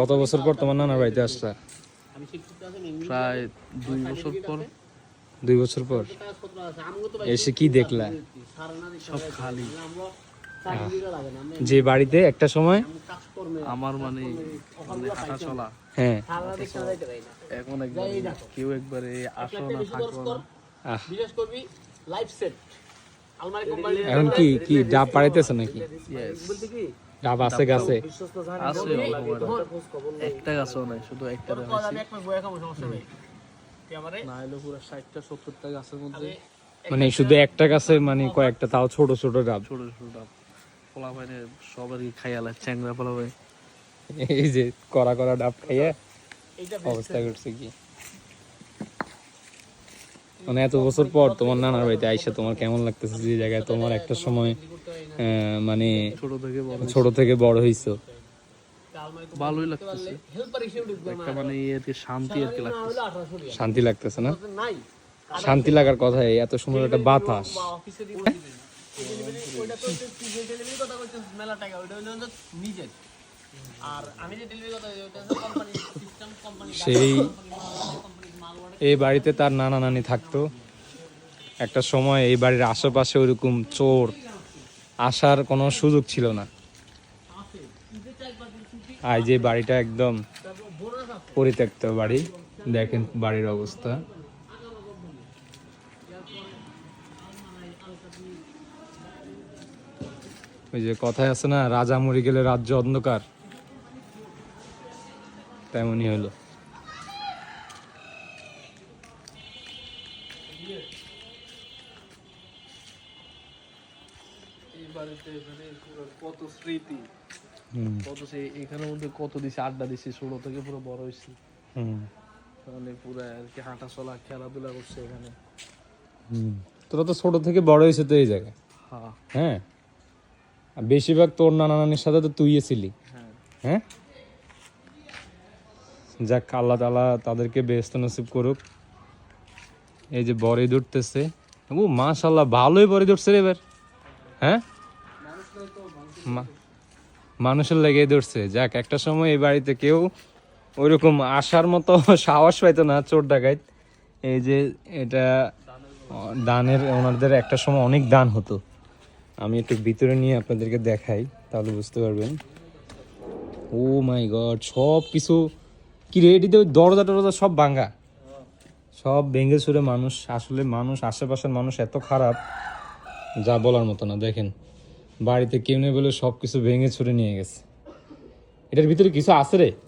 কত বছর পর তোমার নানার বাড়িতে আসলা? প্রায় 2 বছর পর। 2 বছর পর এসে কি দেখলা? সব খালি। যে বাড়িতে একটা সময় আমার মানে হাঁটা চলা, হ্যাঁ এখন একবারে কেউ একবারে আসো না থাকো না। আহ, বিশেষ করবি লাইফ সেট আলমারি কোম্পানি এখন কি কি ডাব পাড়াইতেছে নাকি? Yes, বলতে কি ডাব আছে গাছে? বিশ্বস্ত জানি আছে একটা গাছও নাই, শুধু একটা আমি দেখাইছি। এক মাস বয়ে খাবো সমস্যা নেই তুই আমারে না হলো পুরো 60টা 70টা গাছের মধ্যে মানে শুধু একটা গাছে মানে কয়েকটা, তাও ছোট ছোট ডাব। ছোট ছোট ডাব। পোলা পাইনে সবারই খাইয়ালা, চ্যাংরা পোলা পাই। এই যে করা করা ডাব খাইয়া এইটা অবস্থা করছে কি। মানে এত বছর পর তোমার নানার বাড়িতে আইসা তোমার কেমন লাগতেছে? যে জায়গায় তোমার একটা সময় মানে ছোট থেকে বড় ছোট থেকে বড় হইছো, ভালোই লাগতেছে। হেল্পার হিসেবে ঢুকবে না একটা মানে ইয়েতে শান্তি আর কি না লাগতেছে। হলো 1800 রিয়াল শান্তি লাগতেছে না? নাই শান্তি লাগার কথা, এত সময় একটা বাতাস। বা অফিসে দিয়ে দিবেন ডেলিভারি ওইটা তো যে ডেলিভারি কথা কইছিস মেলা টাকা ওইটা হলো নিজে। আর আমি যে ডেলিভারি কথা ওইটা কোম্পানি সিস্টেম কোম্পানি সেই কোম্পানি মাল order এই বাড়িতে তার নানা নানি থাকতো একটা সময়। এই বাড়ির আশেপাশে ওইরকম চোর আসার কোনো সুযোগ ছিল না। আর যে বাড়িটা একদম পরিত্যক্ত বাড়ি, দেখেন বাড়ির অবস্থা। ওই যে কথায় আছে না, রাজা মরে গেলে রাজ্য অন্ধকার, তেমনই হলো। এই বাড়িতে মানে পুরো কত স্মৃতি, হুম কত এখানের মধ্যে কত দিছি আড্ডা দিছি, ছোট থেকে পুরো বড় হয়েছি। হুম মানে পুরো আর কি হাঁটা চলা খেলাধুলা করছে এখানে। তোরা তো ছোট থেকে বড় হয়েছে তো এই জায়গায়। হ্যাঁ হ্যাঁ, আর বেশিরভাগ তোর নানা নানির সাথে তো তুই ছিলি। হ্যাঁ। হ্যাঁ, যাক আল্লাহ তাআলা তাদেরকে বেহেশত নসিব করুক। এই যে বড়ি ধরতেছে, ও মাশাআল্লাহ ভালোই বড়ি ধরছে রে এবার। হ্যাঁ, মানুষের লেগে ধরছে। যাক, একটা সময় এই বাড়িতে কেউ ওইরকম আসার মতো সাহস পাইতো না, চোর ডাকাইত। এই যে এটা দানের, ওনাদের একটা সময় অনেক দান হতো। আমি একটু ভিতরে নিয়ে আপনাদেরকে দেখাই, তাহলে বুঝতে পারবেন। ও মাই গড, সব কিছু কি রেডিতে, দরজা টরজা সব ভাঙা, সব ভেঙে ছুড়ে মানুষ। আসলে মানুষ, আশেপাশের মানুষ এত খারাপ যা বলার মতো না। দেখেন বাড়িতে কেউ নেই বলে সব কিছু ভেঙে ছুড়ে নিয়ে গেছে। এটার ভিতরে কিছু আছে রে।